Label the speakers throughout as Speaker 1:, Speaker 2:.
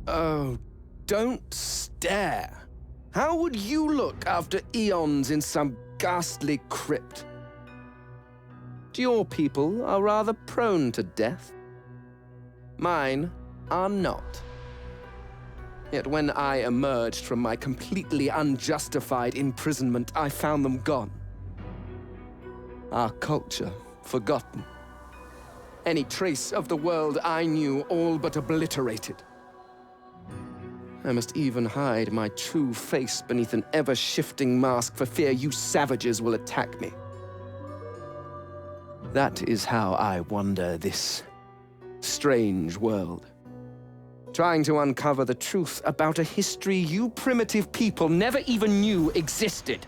Speaker 1: Oh, don't stare. How would you look after eons in some ghastly crypt? Your people are rather prone to death. Mine are not. Yet when I emerged from my completely unjustified imprisonment, I found them gone. Our culture forgotten. Any trace of the world I knew all but obliterated. I must even hide my true face beneath an ever-shifting mask for fear you savages will attack me. That is how I wander this strange world, trying to uncover the truth about a history you primitive people never even knew existed.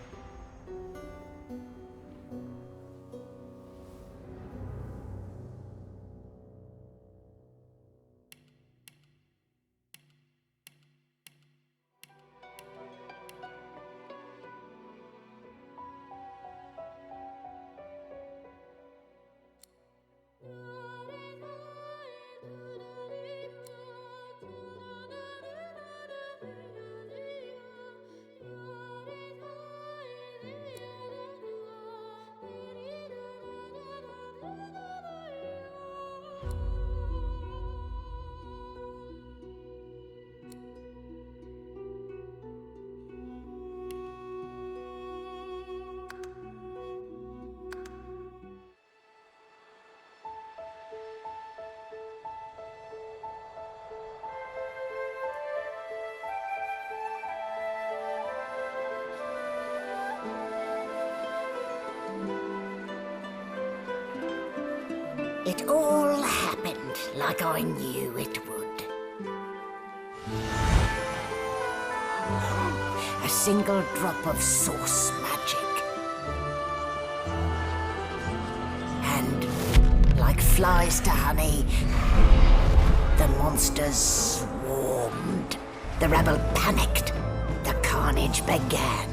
Speaker 2: It all happened like I knew it would. A single drop of source magic. And, like flies to honey, the monsters swarmed. The rebel panicked. The carnage began.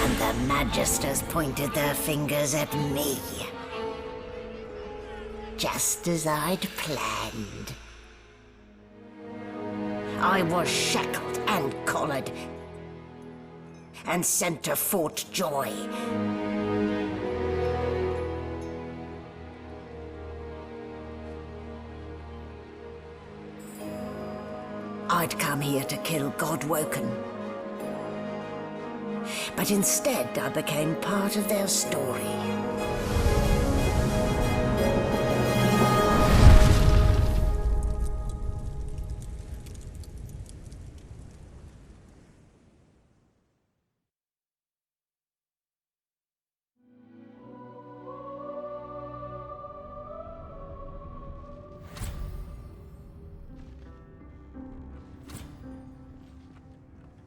Speaker 2: And the Magisters pointed their fingers at me. Just as I'd planned. I was shackled and collared, and sent to Fort Joy. I'd come here to kill Godwoken. But instead I became part of their story.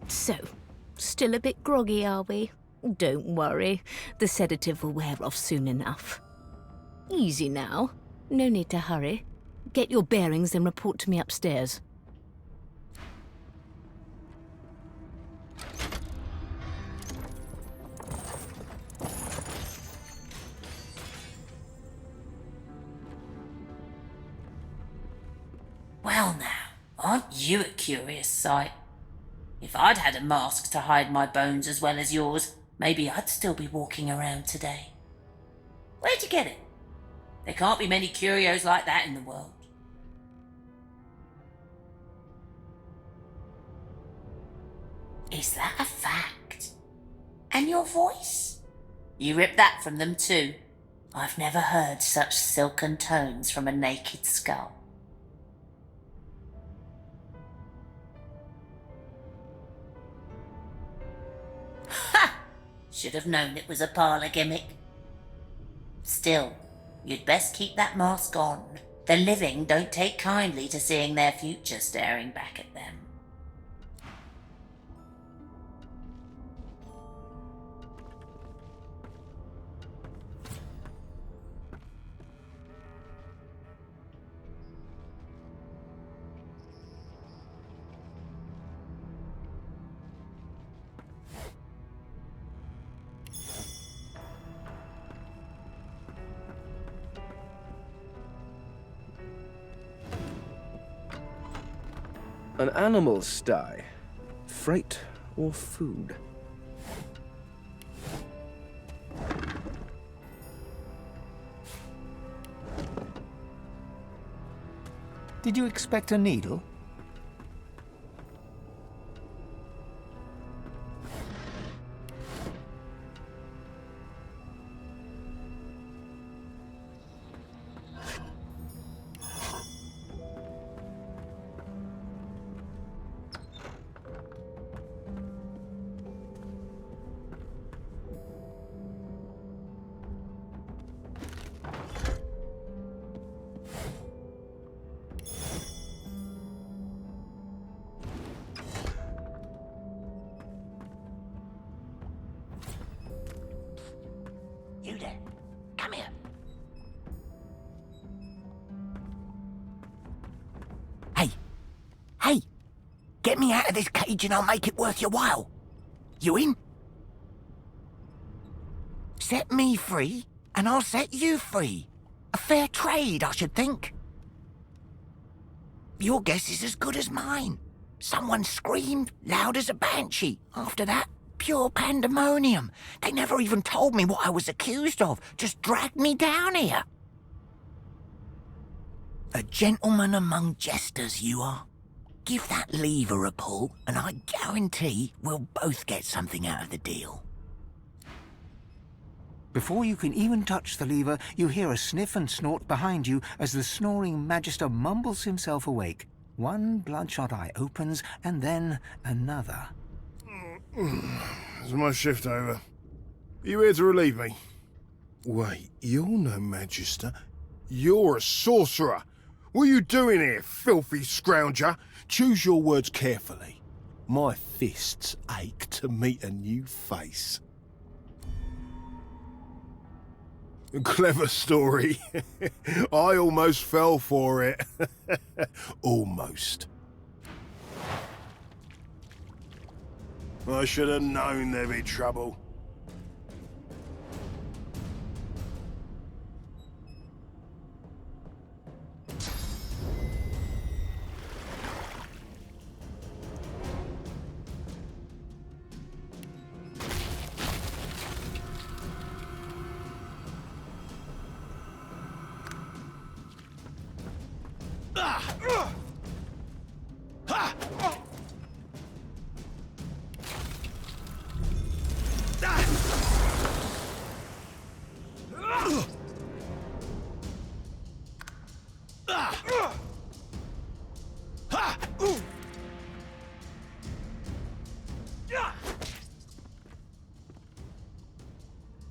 Speaker 3: So, still a bit groggy, are we? Don't worry, the sedative will wear off soon enough. Easy now, no need to hurry. Get your bearings and report to me upstairs.
Speaker 4: Well now, aren't you a curious sight? If I'd had a mask to hide my bones as well as yours, maybe I'd still be walking around today. Where'd you get it? There can't be many curios like that in the world. Is that a fact? And your voice? You ripped that from them too. I've never heard such silken tones from a naked skull. Ha! Should have known it was a parlour gimmick. Still, you'd best keep that mask on. The living don't take kindly to seeing their future staring back at them.
Speaker 1: An animal sty. Freight or food?
Speaker 5: Did you expect a needle?
Speaker 2: You there. Come here. Hey. Hey. Get me out of this cage and I'll make it worth your while. You in? Set me free and I'll set you free. A fair trade, I should think. Your guess is as good as mine. Someone screamed loud as a banshee. After that, pure pandemonium. They never even told me what I was accused of. Just dragged me down here. A gentleman among jesters, you are. Give that lever a pull, and I guarantee we'll both get something out of the deal.
Speaker 5: Before you can even touch the lever, you hear a sniff and snort behind you as the snoring Magister mumbles himself awake. One bloodshot eye opens, and then another.
Speaker 6: Is my shift over? Are you here to relieve me? Wait, you're no Magister. You're a sorcerer. What are you doing here, filthy scrounger? Choose your words carefully. My fists ache to meet a new face. Clever story. I almost fell for it. Almost. I should have known there'd be trouble.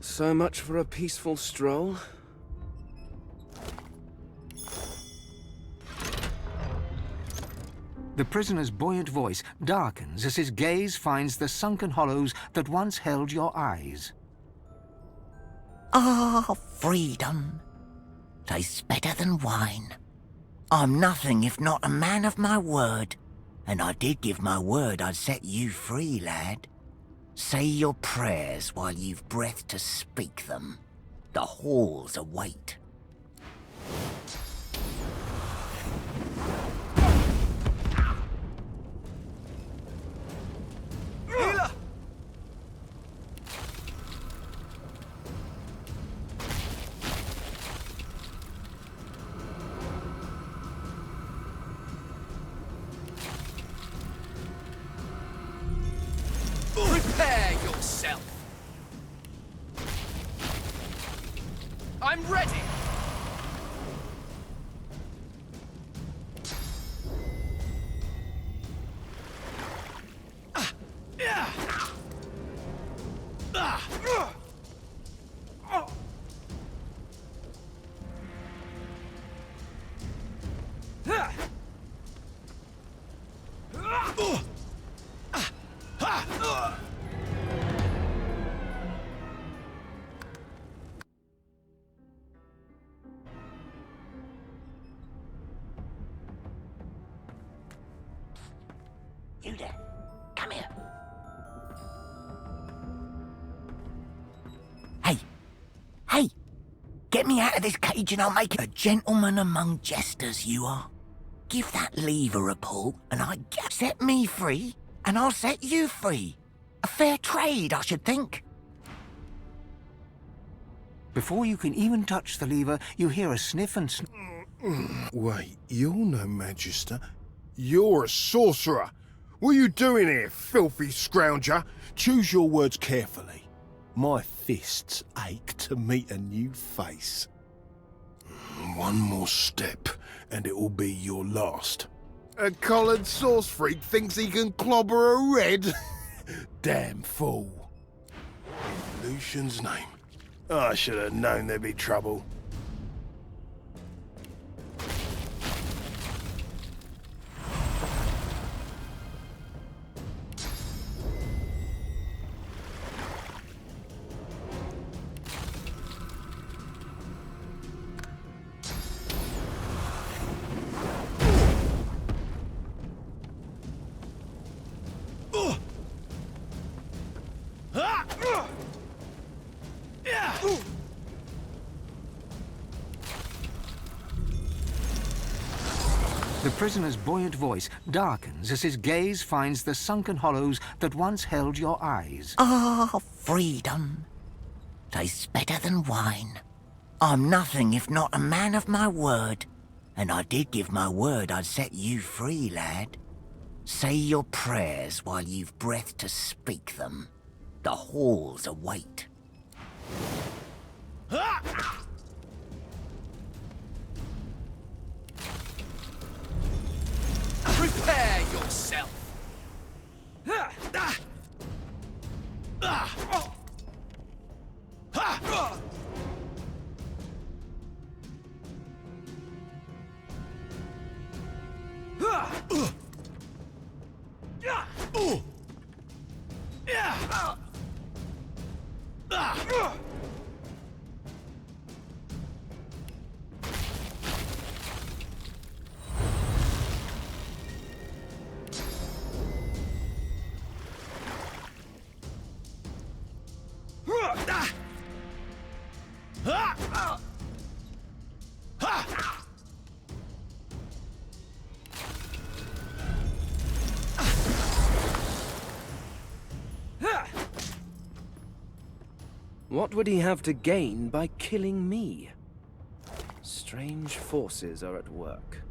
Speaker 1: So much for a peaceful stroll.
Speaker 5: The prisoner's buoyant voice darkens as his gaze finds the sunken hollows that once held your eyes.
Speaker 2: Ah, freedom. Tastes better than wine. I'm nothing if not a man of my word. And I did give my word I'd set you free, lad. Say your prayers while you've breath to speak them. The halls await.
Speaker 1: Prepare yourself. I'm ready.
Speaker 2: You there. Come here. Hey. Hey. Get me out of this cage and I'll make it. A gentleman among jesters, you are. Give that lever a pull, and set me free, and I'll set you free. A fair trade, I should think.
Speaker 5: Before you can even touch the lever, you hear a sniff and
Speaker 6: Wait, you're no Magister. You're a sorcerer. What are you doing here, filthy scrounger? Choose your words carefully. My fists ache to meet a new face. One more step, and it will be your last. A collared sauce freak thinks he can clobber a red? Damn fool. In Lucian's name. I should have known there'd be trouble.
Speaker 5: the prisoner's buoyant voice darkens as his gaze finds the sunken hollows that once held your eyes.
Speaker 2: Ah, freedom. Tastes better than wine. I'm nothing if not a man of my word. And I did give my word I'd set you free, lad. Say your prayers while you've breath to speak them. The halls await.
Speaker 1: Prepare yourself! What would he have to gain by killing me? Strange forces are at work.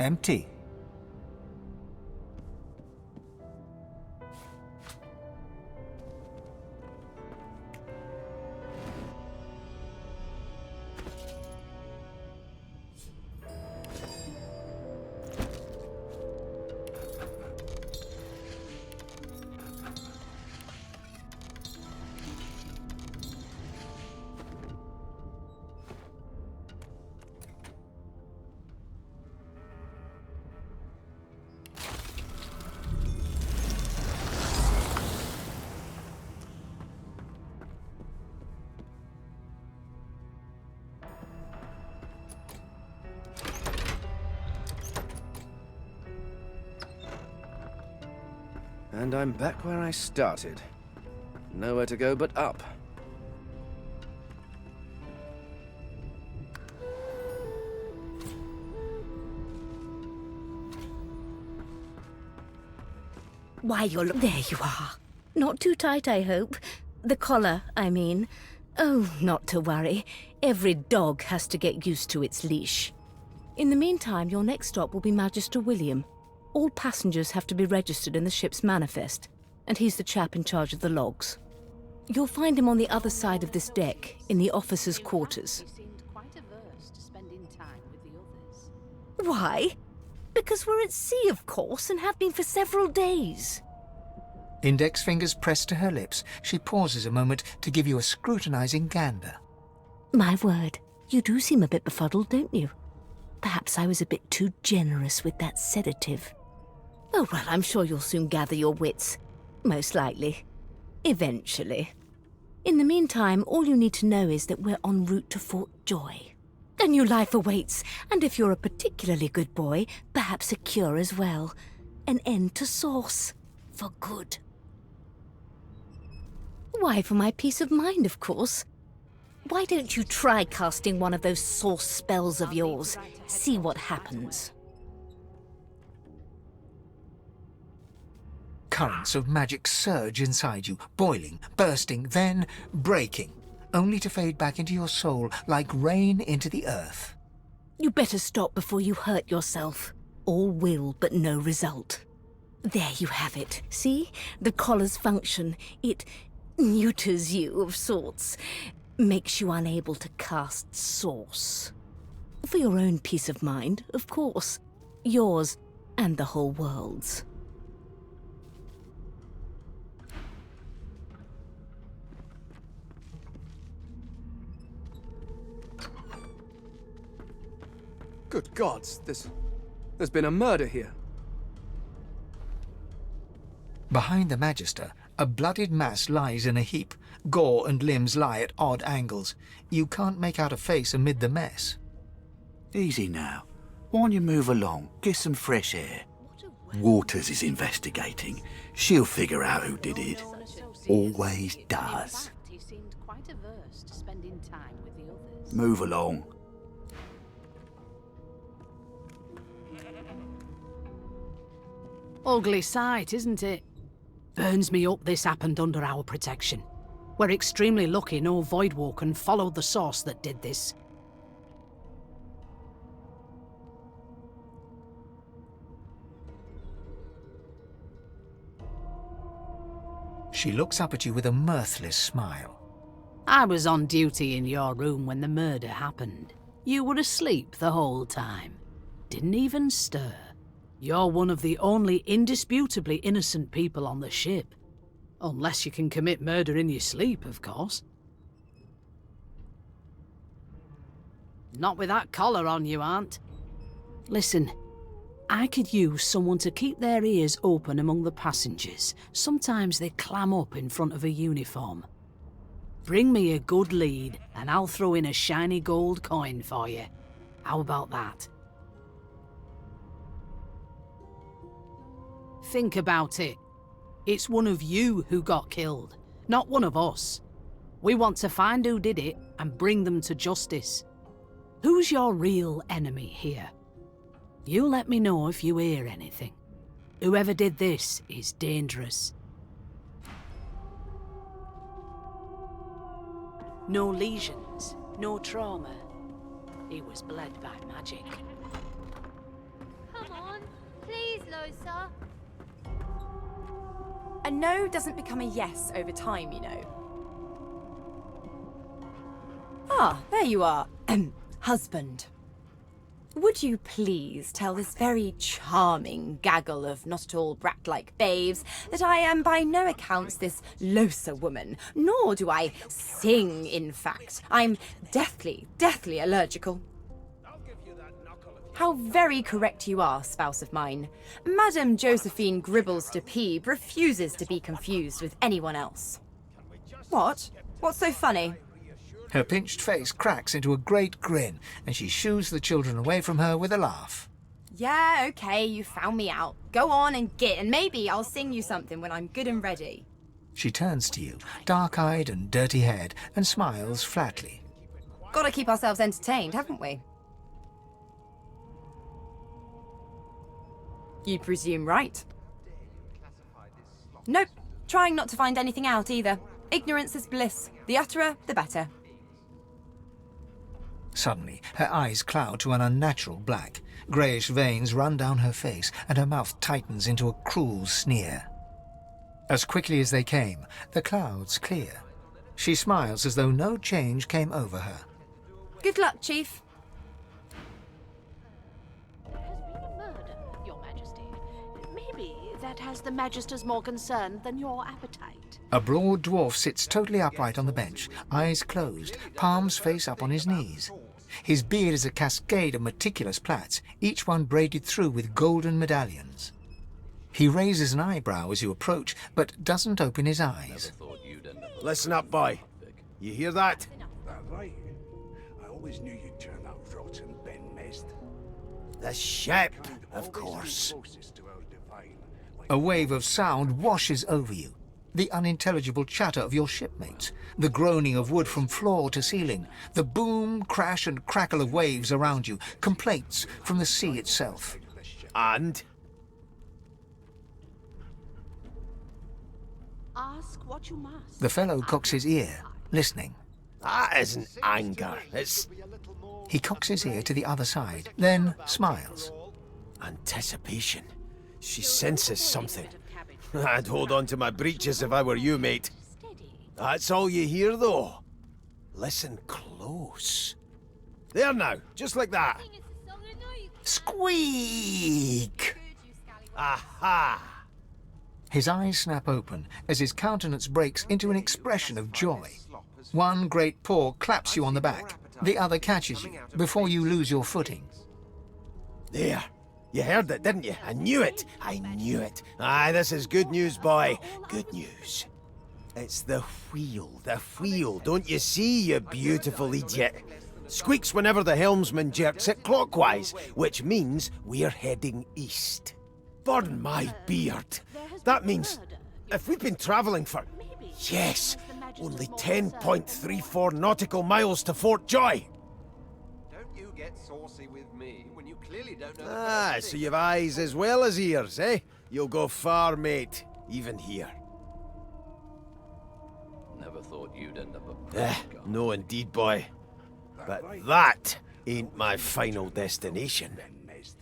Speaker 5: Empty. And I'm back where I started. Nowhere to go but up.
Speaker 3: Why, there you are. Not too tight, I hope. The collar, I mean. Oh, not to worry. Every dog has to get used to its leash. In the meantime, your next stop will be Magister William. All passengers have to be registered in the ship's manifest, and he's the chap in charge of the logs. You'll find him on the other side of this deck, in the officers' quarters. Why? Because we're at sea, of course, and have been for several days.
Speaker 5: Index fingers pressed to her lips, she pauses a moment to give you a scrutinizing gander.
Speaker 3: My word, you do seem a bit befuddled, don't you? Perhaps I was a bit too generous with that sedative. Oh, well, I'm sure you'll soon gather your wits. Most likely. Eventually. In the meantime, all you need to know is that we're en route to Fort Joy. A new life awaits, and if you're a particularly good boy, perhaps a cure as well. An end to Sauce. For good. Why, for my peace of mind, of course. Why don't you try casting one of those Sauce spells of yours? See what happens.
Speaker 5: Currents of magic surge inside you, boiling, bursting, then breaking, only to fade back into your soul like rain into the earth.
Speaker 3: You better stop before you hurt yourself. All will, but no result. There you have it. See? The collar's function. It neuters you of sorts. Makes you unable to cast Sauce. For your own peace of mind, of course. Yours and the whole world's.
Speaker 1: Good gods, there's been a murder here.
Speaker 5: Behind the Magister, a bloodied mass lies in a heap. Gore and limbs lie at odd angles. You can't make out a face amid the mess.
Speaker 7: Easy now. Why don't you move along? Get some fresh air. Waters is investigating. She'll figure out who did it. Always does.
Speaker 8: He seemed quite averse to spending time with the others.
Speaker 7: Move along.
Speaker 8: Ugly sight, isn't it? Burns me up this happened under our protection. We're extremely lucky no Voidwalker followed the source that did this.
Speaker 5: She looks up at you with a mirthless smile.
Speaker 8: I was on duty in your room when the murder happened. You were asleep the whole time. Didn't even stir. You're one of the only indisputably innocent people on the ship. Unless you can commit murder in your sleep, of course. Not with that collar on you, Aunt. Listen, I could use someone to keep their ears open among the passengers. Sometimes they clam up in front of a uniform. Bring me a good lead, and I'll throw in a shiny gold coin for you. How about that? Think about it. It's one of you who got killed, not one of us. We want to find who did it and bring them to justice. Who's your real enemy here? You let me know if you hear anything. Whoever did this is dangerous. No lesions, no trauma. He was bled by magic.
Speaker 9: Come on, please, Losa.
Speaker 10: A no doesn't become a yes over time, you know. Ah, there you are. Husband. Would you please tell this very charming gaggle of not-at-all brat-like babes that I am by no accounts this Losa woman, nor do I sing, in fact. I'm deathly allergical. How very correct you are, spouse of mine. Madame Josephine Gribbles de Peeb refuses to be confused with anyone else. What? What's so funny?
Speaker 5: Her pinched face cracks into a great grin, and she shoos the children away from her with a laugh.
Speaker 10: Yeah, okay, you found me out. Go on and git, and maybe I'll sing you something when I'm good and ready.
Speaker 5: She turns to you, dark-eyed and dirty-haired, and smiles flatly.
Speaker 10: Gotta keep ourselves entertained, haven't we? You presume right. Nope, trying not to find anything out either. Ignorance is bliss. The utterer, the better.
Speaker 5: Suddenly, her eyes cloud to an unnatural black. Greyish veins run down her face, and her mouth tightens into a cruel sneer. As quickly as they came, the clouds clear. She smiles as though no change came over her.
Speaker 10: Good luck, Chief.
Speaker 8: that has the Magisters more concerned than your appetite.
Speaker 5: A broad dwarf sits totally upright on the bench, eyes closed, palms face up on his knees. His beard is a cascade of meticulous plaits, each one braided through with golden medallions. He raises an eyebrow as you approach, but doesn't open his eyes.
Speaker 6: Listen up, boy. You hear that?
Speaker 11: That right? I always knew you'd turn up rotten, Ben Mest.
Speaker 6: The ship, of course.
Speaker 5: A wave of sound washes over you. The unintelligible chatter of your shipmates, the groaning of wood from floor to ceiling, the boom, crash and crackle of waves around you, complaints from the sea itself.
Speaker 6: And?
Speaker 8: Ask what you must.
Speaker 5: The fellow cocks his ear, listening.
Speaker 6: That isn't anger, it's
Speaker 5: He cocks his ear to the other side, then smiles.
Speaker 6: anticipation. She senses something. I'd hold on to my breeches if I were you, mate. That's all you hear, though. Listen close. There now, just like that.
Speaker 5: Squeak!
Speaker 6: Aha!
Speaker 5: His eyes snap open as his countenance breaks into an expression of joy. One great paw claps you on the back. The other catches you before you lose your footing.
Speaker 6: There. You heard it, didn't you? I knew it. I knew it. Aye, this is good news, boy. Good news. It's the wheel. The wheel. Don't you see, you beautiful idiot? Squeaks whenever the helmsman jerks it clockwise, which means we're heading east. Burn my beard. That means if we've been travelling for, yes, only 10.34 nautical miles to Fort Joy.
Speaker 12: Don't you get saucy with me when you clearly don't know.
Speaker 6: Ah, so you've eyes as well as ears, eh? You'll go far, mate, even here.
Speaker 12: Never thought you'd end up a
Speaker 6: No indeed, boy. But that ain't my final destination.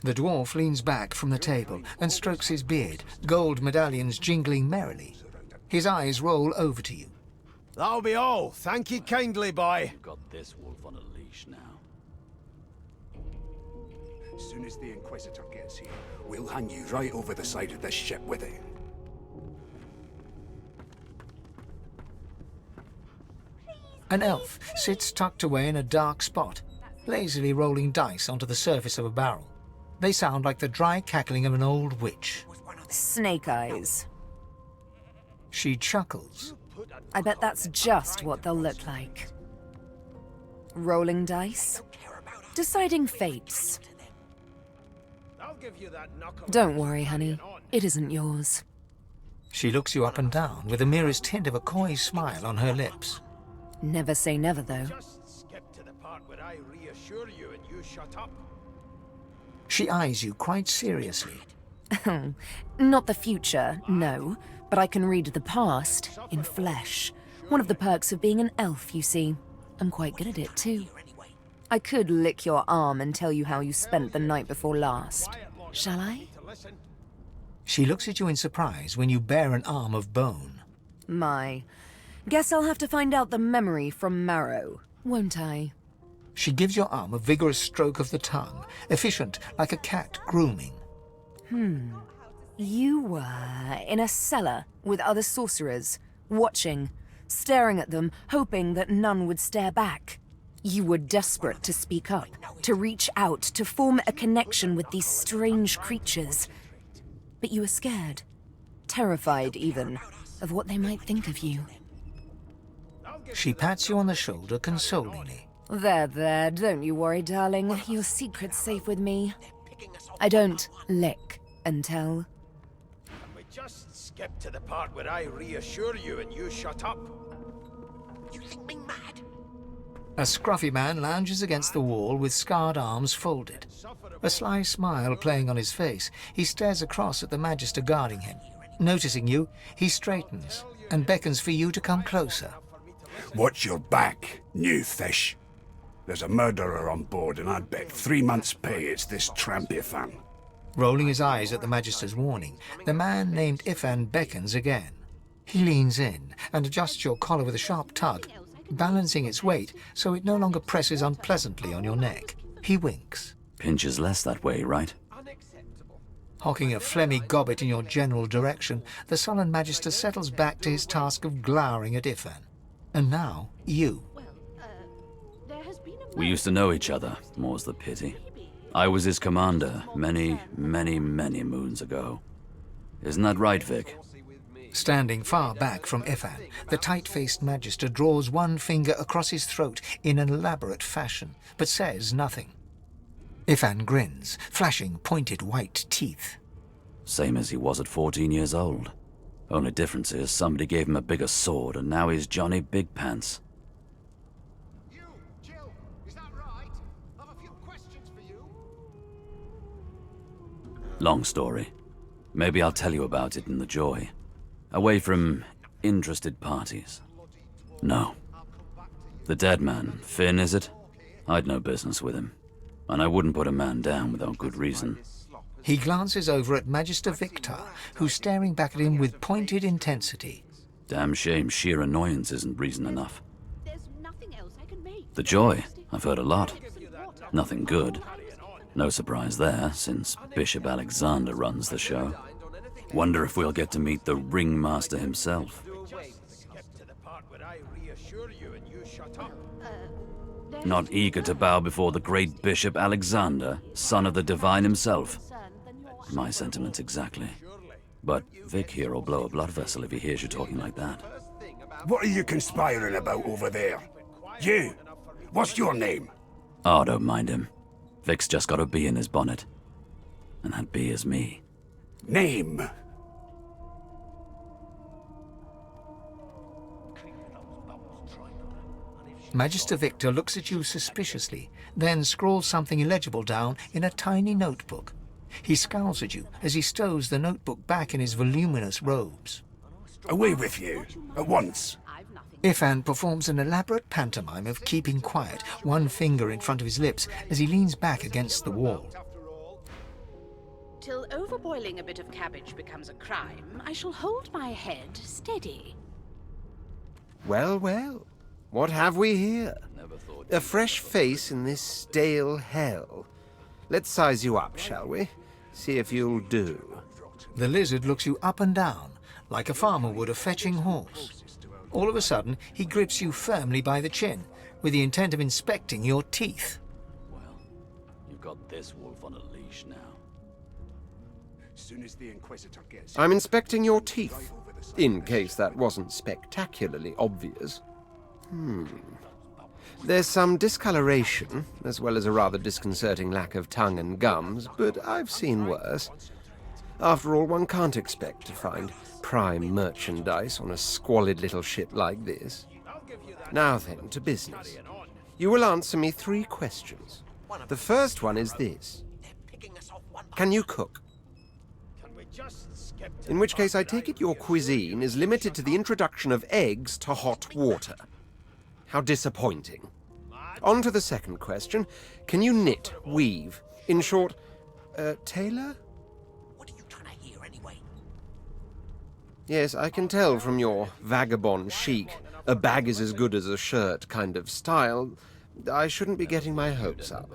Speaker 5: The dwarf leans back from the table and strokes his beard, gold medallions jingling merrily. His eyes roll over to you.
Speaker 6: That'll be all. Thank you kindly, boy.
Speaker 12: You've got this wolf on a leash now.
Speaker 11: As soon as the Inquisitor gets here, we'll hang you right over the side of this ship with it.
Speaker 5: An elf sits tucked away in a dark spot, lazily rolling dice onto the surface of a barrel. They sound like the dry cackling of an old witch.
Speaker 10: Snake eyes.
Speaker 5: She chuckles.
Speaker 10: I bet that's just what they'll look like. Rolling dice? Deciding fates. Don't worry, honey. It isn't yours.
Speaker 5: She looks you up and down with the merest hint of a coy smile on her lips.
Speaker 10: Never say never, though.
Speaker 6: Just skip to the part where I reassure you and you shut up.
Speaker 5: She eyes you quite seriously.
Speaker 10: Not the future, no. But I can read the past in flesh. One of the perks of being an elf, you see. I'm quite good at it, too. I could lick your arm and tell you how you spent the night before last. Shall I?
Speaker 5: She looks at you in surprise when you bare an arm of bone.
Speaker 10: My. Guess I'll have to find out the memory from Marrow, won't I?
Speaker 5: She gives your arm a vigorous stroke of the tongue, efficient like a cat grooming.
Speaker 10: You were in a cellar with other sorcerers, watching, staring at them, hoping that none would stare back. You were desperate to speak up, to reach out, to form a connection with these strange creatures. But you were scared, terrified even, of what they might think of you.
Speaker 5: She pats you on the shoulder consolingly.
Speaker 10: There, don't you worry, darling. Your secret's safe with me. I don't lick and tell.
Speaker 6: And we just skip to the part where I reassure you and you shut up.
Speaker 2: You think me mad?
Speaker 5: A scruffy man lounges against the wall with scarred arms folded. A sly smile playing on his face, he stares across at the Magister guarding him. Noticing you, he straightens and beckons for you to come closer.
Speaker 11: Watch your back, new fish. There's a murderer on board, and I'd bet 3 months' pay it's this tramp Ifan.
Speaker 5: Rolling his eyes at the Magister's warning, the man named Ifan beckons again. He leans in and adjusts your collar with a sharp tug, balancing its weight so it no longer presses unpleasantly on your neck. He winks.
Speaker 12: Pinches less that way, right?
Speaker 5: Hocking a phlegmy gobbet in your general direction, the sullen Magister settles back to his task of glowering at Ifan. And now, you.
Speaker 13: We used to know each other, more's the pity. I was his commander many, many, many moons ago. Isn't that right, Vic?
Speaker 5: Standing far back from Ifan, the tight-faced Magister draws one finger across his throat in an elaborate fashion, but says nothing. Ifan grins, flashing pointed white teeth.
Speaker 13: Same as he was at 14 years old. Only difference is somebody gave him a bigger sword and now he's Johnny Big Pants.
Speaker 12: You, Jill, is that right? I've a few questions for you.
Speaker 13: Long story. Maybe I'll tell you about it in the Joy. Away from interested parties. No. The dead man, Finn, is it? I'd no business with him. And I wouldn't put a man down without good reason.
Speaker 5: He glances over at Magister Victor, who's staring back at him with pointed intensity.
Speaker 13: Damn shame sheer annoyance isn't reason enough. The Joy, I've heard a lot. Nothing good. No surprise there, since Bishop Alexander runs the show. Wonder if we'll get to meet the ringmaster himself. Not eager to bow before the great Bishop Alexander, son of the Divine himself. My sentiments exactly. But Vic here will blow a blood vessel if he hears you talking like that.
Speaker 11: What are you conspiring about over there? You! What's your name?
Speaker 13: Oh, don't mind him. Vic's just got a bee in his bonnet. And that bee is me.
Speaker 11: Name?
Speaker 5: Magister Victor looks at you suspiciously, then scrawls something illegible down in a tiny notebook. He scowls at you as he stows the notebook back in his voluminous robes.
Speaker 11: Away with you, at once.
Speaker 5: Ifan performs an elaborate pantomime of keeping quiet, one finger in front of his lips as he leans back against the wall.
Speaker 14: Till overboiling a bit of cabbage becomes a crime, I shall hold my head steady.
Speaker 15: Well, well. What have we here? A fresh face in this stale hell. Let's size you up, shall we? See if you'll do.
Speaker 5: The lizard looks you up and down, like a farmer would a fetching horse. All of a sudden, he grips you firmly by the chin, with the intent of inspecting your teeth.
Speaker 13: Well, you've got this wolf on a leash now.
Speaker 11: Soon as the Inquisitor gets
Speaker 15: I'm inspecting your teeth, in case that wasn't spectacularly obvious. There's some discoloration, as well as a rather disconcerting lack of tongue and gums, but I've seen worse. After all, one can't expect to find prime merchandise on a squalid little ship like this. Now then, to business. You will answer me 3 questions. The first one is this. Can you cook? In which case, I take it your cuisine is limited to the introduction of eggs to hot water. How disappointing. On to the second question. Can you knit, weave? In short, tailor?
Speaker 2: What are you trying to hear anyway?
Speaker 15: Yes, I can tell from your vagabond chic, a bag is as good as a shirt kind of style. I shouldn't be getting my hopes up.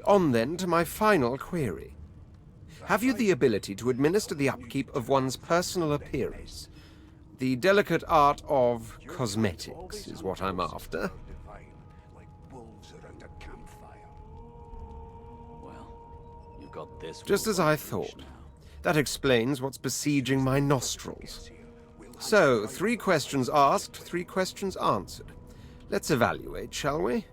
Speaker 15: On then to my final query. Have you the ability to administer the upkeep of one's personal appearance? The delicate art of cosmetics is what I'm after.
Speaker 13: Well, you've got this.
Speaker 15: Just as I thought. That explains what's besieging my nostrils. So, 3 questions asked, 3 questions answered. Let's evaluate, shall we?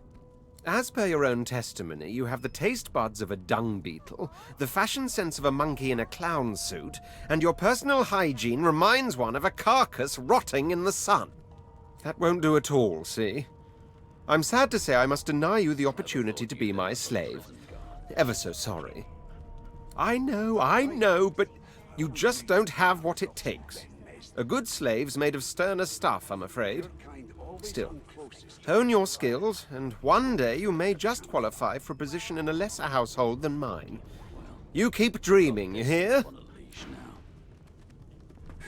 Speaker 15: As per your own testimony, you have the taste buds of a dung beetle, the fashion sense of a monkey in a clown suit, and your personal hygiene reminds one of a carcass rotting in the sun. That won't do at all, see? I'm sad to say I must deny you the opportunity to be my slave. Ever so sorry. I know, but you just don't have what it takes. A good slave's made of sterner stuff, I'm afraid. Still, hone your skills, and one day you may just qualify for a position in a lesser household than mine. You keep dreaming, you hear?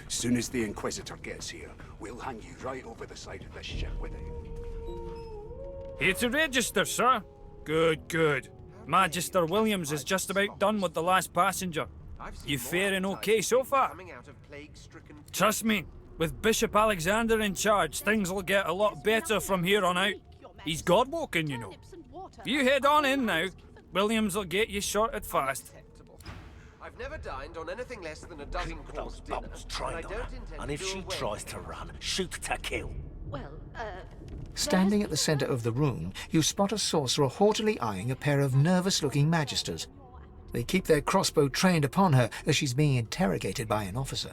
Speaker 11: Soon as the Inquisitor gets here, we'll hang you right over the side of this ship with him.
Speaker 16: Here to register, sir. Good, good. Magister Williams is just about done with the last passenger. You faring okay so far? Trust me, with Bishop Alexander in charge, things will get a lot better from here on out. He's God-woken, you know. If you head on in now, Williams will get you sorted fast.
Speaker 17: I've never dined on anything less than a dozen course dinner,
Speaker 2: Trained on her, and if she tries to run, shoot to kill.
Speaker 14: Well,
Speaker 5: Standing at the centre of the room, you spot a sorcerer haughtily eyeing a pair of nervous-looking magisters. They keep their crossbow trained upon her as she's being interrogated by an officer.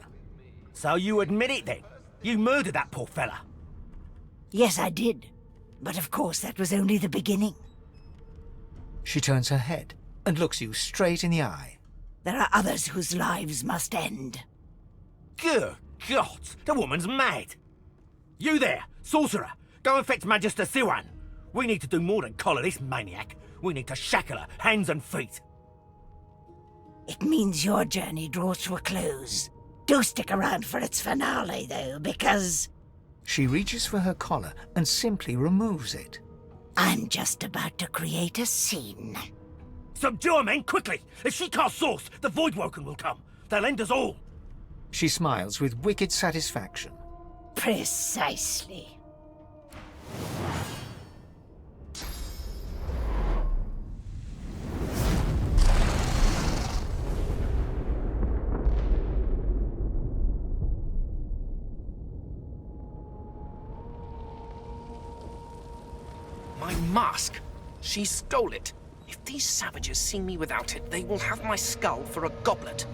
Speaker 2: So you admit it then? You murdered that poor fella?
Speaker 18: Yes, I did. But of course, that was only the beginning.
Speaker 5: She turns her head and looks you straight in the eye.
Speaker 18: There are others whose lives must end.
Speaker 2: Good God, the woman's mad. You there, sorcerer, go and fetch Magister Siwan. We need to do more than collar this maniac. We need to shackle her, hands and feet.
Speaker 18: It means your journey draws to a close. Do stick around for its finale, though, because...
Speaker 5: She reaches for her collar and simply removes it.
Speaker 18: I'm just about to create a scene.
Speaker 2: Subdue her, men, quickly! If she casts source, the Voidwoken will come. They'll end us all.
Speaker 5: She smiles with wicked satisfaction.
Speaker 18: Precisely.
Speaker 1: My mask! She stole it. If these savages see me without it, they will have my skull for a goblet.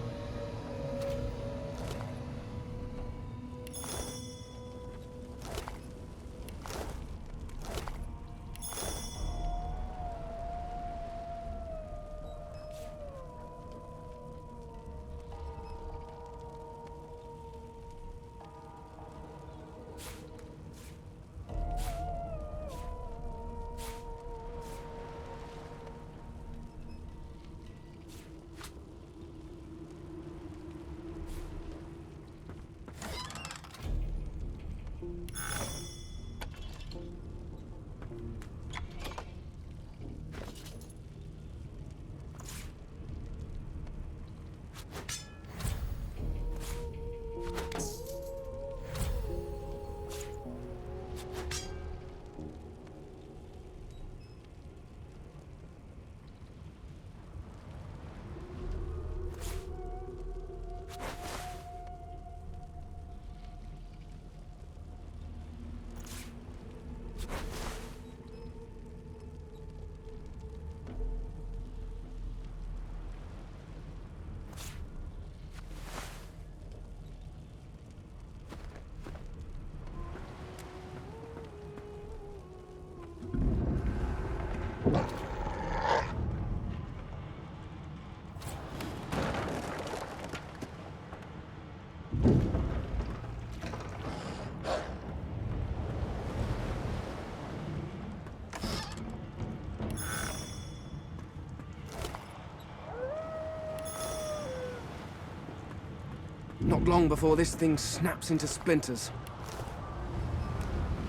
Speaker 1: Not long before this thing snaps into splinters.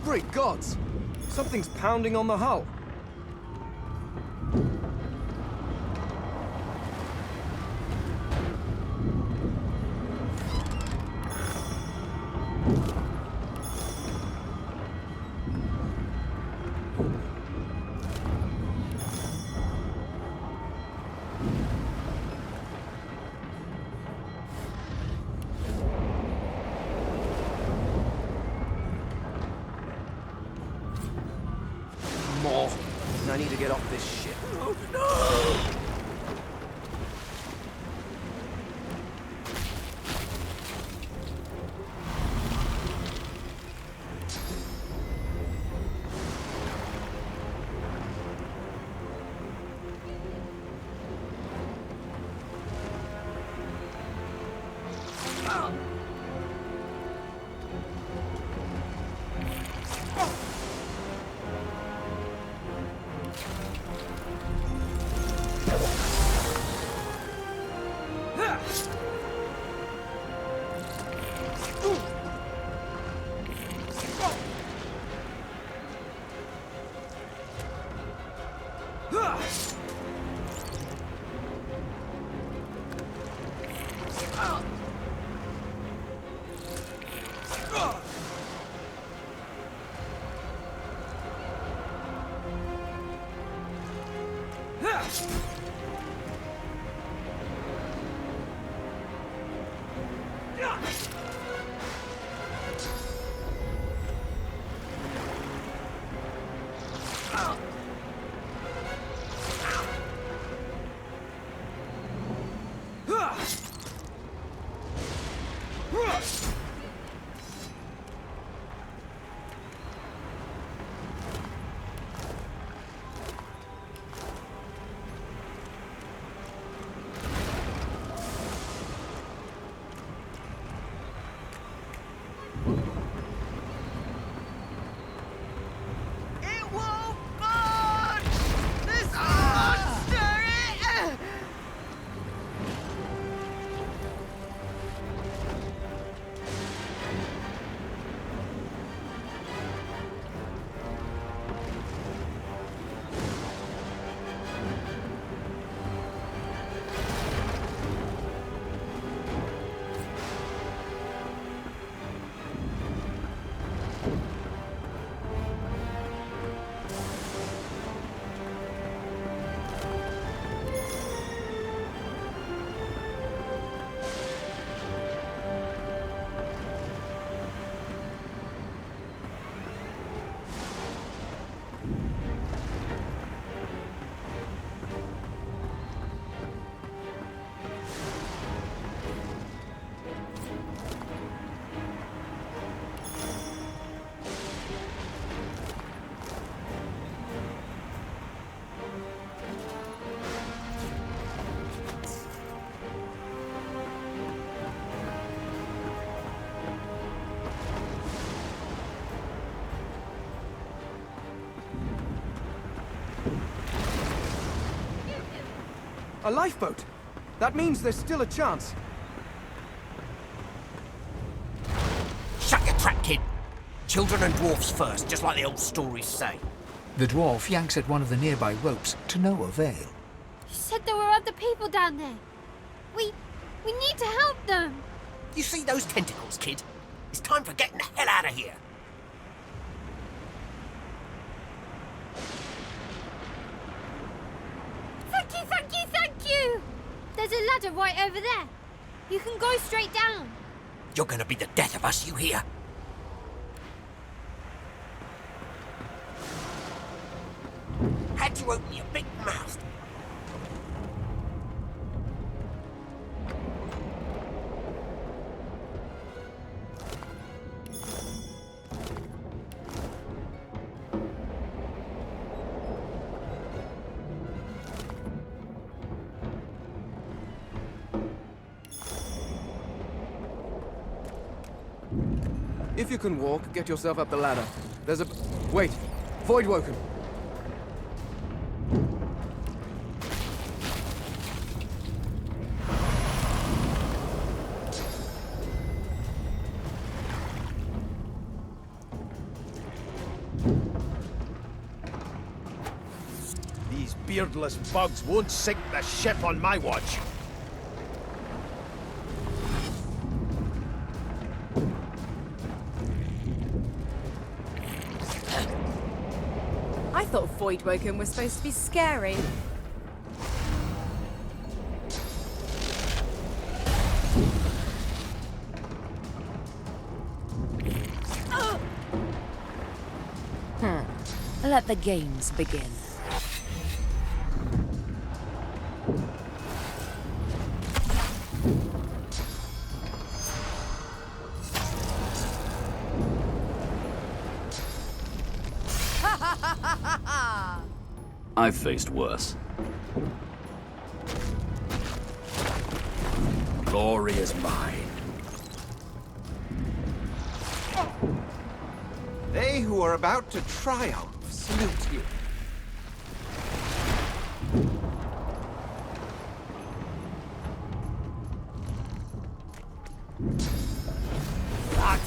Speaker 1: Great gods! Something's pounding on the hull. More. I need to get off this ship. Oh, no!
Speaker 19: A lifeboat! That means there's still a chance.
Speaker 2: Shut your trap, kid! Children and dwarfs first, just like the old stories say.
Speaker 5: The dwarf yanks at one of the nearby ropes to no avail.
Speaker 9: You said there were other people down there. We need to help them.
Speaker 2: You see those tentacles, kid? It's time for getting the hell out of here.
Speaker 9: Thank you, thank you, thank you! There's a ladder right over there. You can go straight down.
Speaker 2: You're gonna be the death of us, you hear? How'd you open your big mouth?
Speaker 19: If you can walk, get yourself up the ladder. There's a... Wait! Void Woken!
Speaker 12: These beardless bugs won't sink the ship on my watch.
Speaker 10: I thought Void Woken was supposed to be scary.
Speaker 8: Let the games begin.
Speaker 13: I've faced worse.
Speaker 11: Glory is mine.
Speaker 15: They who are about to triumph salute you.
Speaker 12: What?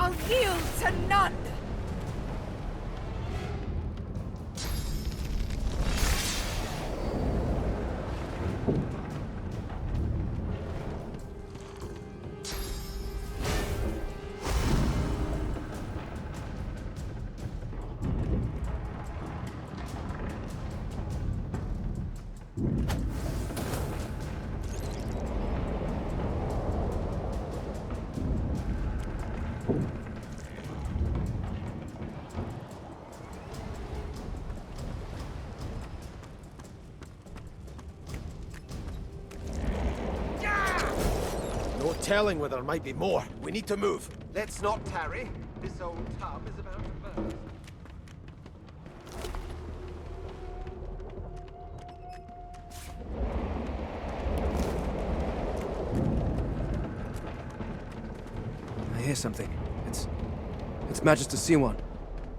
Speaker 18: I'll yield to none!
Speaker 17: No telling whether there might be more. We need to move. Let's not tarry. This old tub is about to burst.
Speaker 19: I hear something. It's Magister C1.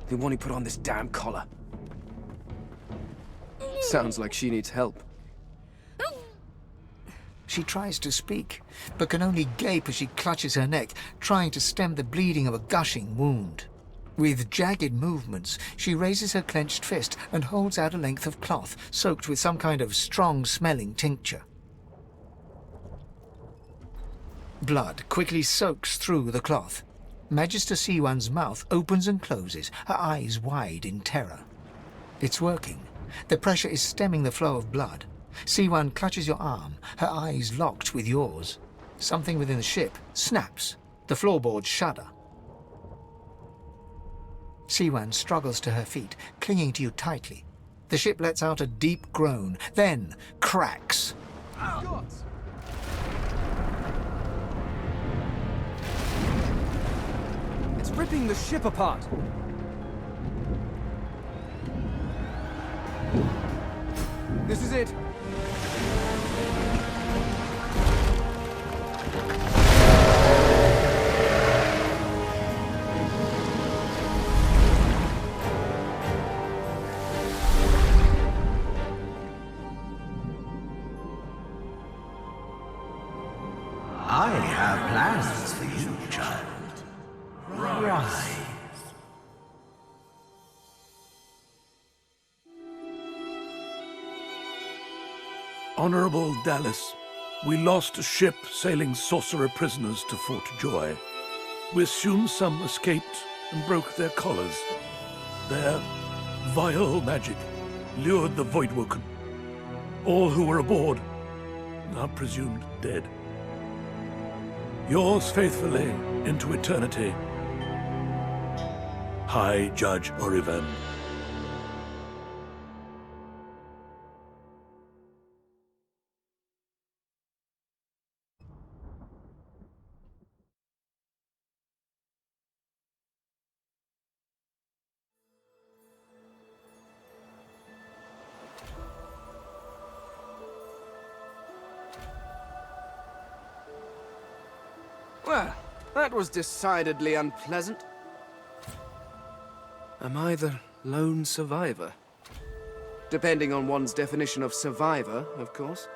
Speaker 19: The one who put on this damn collar. Sounds like she needs help.
Speaker 5: She tries to speak, but can only gape as she clutches her neck, trying to stem the bleeding of a gushing wound. With jagged movements, she raises her clenched fist and holds out a length of cloth, soaked with some kind of strong-smelling tincture. Blood quickly soaks through the cloth. Magister C1's mouth opens and closes, her eyes wide in terror. It's working. The pressure is stemming the flow of blood. C1 clutches your arm, her eyes locked with yours. Something within the ship snaps. The floorboards shudder. C1 struggles to her feet, clinging to you tightly. The ship lets out a deep groan, then cracks.
Speaker 19: It's ripping the ship apart. This is it.
Speaker 2: I have plans for you, child. Rise.
Speaker 20: Honorable Dallas, we lost a ship sailing sorcerer prisoners to Fort Joy. We assume some escaped and broke their collars. Their vile magic lured the Voidwoken. All who were aboard are presumed dead. Yours faithfully into eternity, High Judge Oriven.
Speaker 1: Well, that was decidedly unpleasant.
Speaker 19: Am I the lone survivor? Depending on one's definition of survivor, of course.